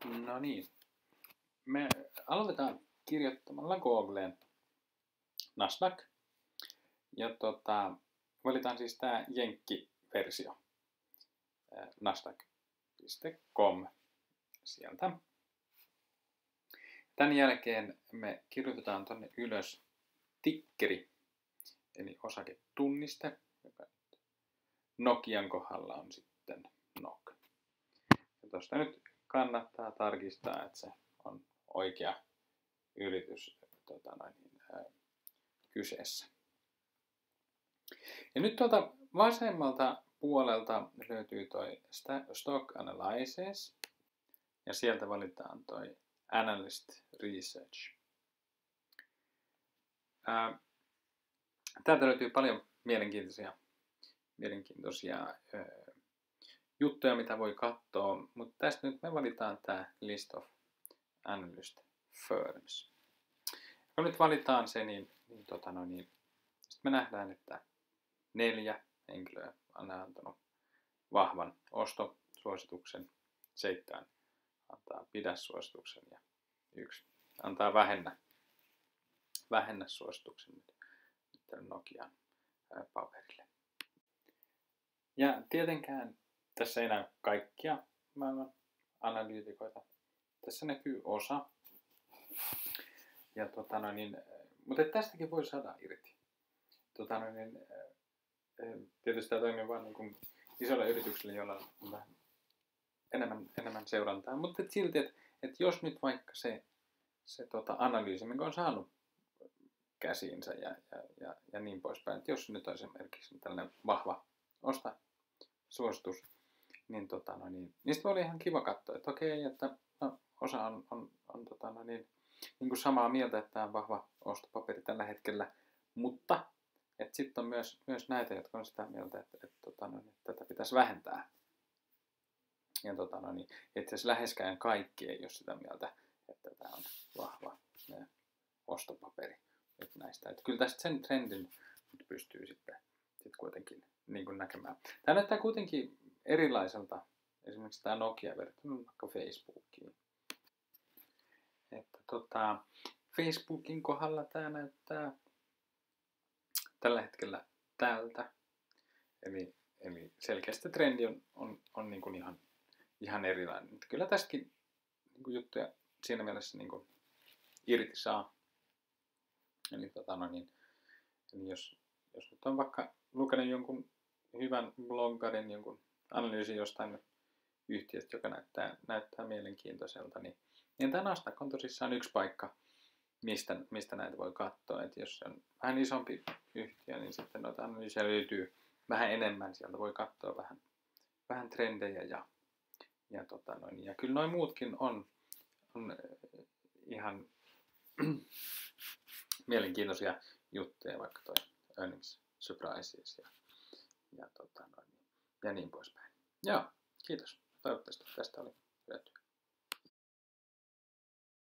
No niin, me aloitetaan kirjoittamalla Googleen Nasdaq. Ja valitaan siis tämä jenkkiversio, nasdaq.com sieltä. Tämän jälkeen me kirjoitetaan tonne ylös tikkeri, eli osaketunniste, joka Nokian kohdalla on sitten NOK. Ja tuosta nyt kannattaa tarkistaa, että se on oikea yritys kyseessä. Ja nyt tuolta vasemmalta puolelta löytyy toi Stock Analysis ja sieltä valitaan toi Analyst Research. Täältä löytyy paljon mielenkiintoisia juttuja, mitä voi katsoa, mutta tästä nyt me valitaan tämä List of Analyst Firms. Kun nyt valitaan se, niin sitten me nähdään, että 4 henkilöä on antanut vahvan ostosuosituksen, 7 antaa pidä suosituksen ja 1 antaa vähennä suosituksen Nokian paperille. Ja tietenkään tässä ei näy kaikkia maailman analyytikoita. Tässä näkyy osa. Ja mutta tästäkin voi saada irti. Tietysti tämä toimii vain niin isolle yritykselle, jolla on vähän enemmän seurantaa. Mutta silti, että jos nyt vaikka se analyysi, minkä on saanut käsiinsä ja niin poispäin, että jos nyt on esimerkiksi tällainen vahva suositus, niin niistä voi olla ihan kiva katsoa, että okei, että osa on niin kuin samaa mieltä, että tämä on vahva ostopaperi tällä hetkellä, mutta että sitten on myös näitä, jotka on sitä mieltä, että tätä pitäisi vähentää. Ja itse asiassa läheskään kaikki ei ole sitä mieltä, että tämä on vahva ostopaperi näistä. Että kyllä tästä sen trendin nyt pystyy sitten kuitenkin niin kuin näkemään. Tämä näyttää kuitenkin erilaiselta, esimerkiksi tämä Nokia verrattuna vaikka Facebookiin. Että Facebookin kohdalla tämä näyttää tällä hetkellä tältä. Eli selkeästi trendi on niin kuin ihan erilainen. Että kyllä tästäkin niin kuin juttuja siinä mielessä niin kuin irti saa. Eli eli jos nyt on vaikka lukenut jonkun hyvän bloggarin, jonkun analyysin jostain yhtiöstä, joka näyttää mielenkiintoiselta, niin tämä Nasdaq on tosissaan yksi paikka, mistä näitä voi katsoa. Et jos se on vähän isompi yhtiö, niin sitten noita analyysejä löytyy vähän enemmän. Sieltä voi katsoa vähän trendejä ja kyllä noin muutkin on ihan mielenkiintoisia juttuja, vaikka toi earnings surprises ja niin poispäin. Joo, kiitos. Toivottavasti tästä oli hyötyä.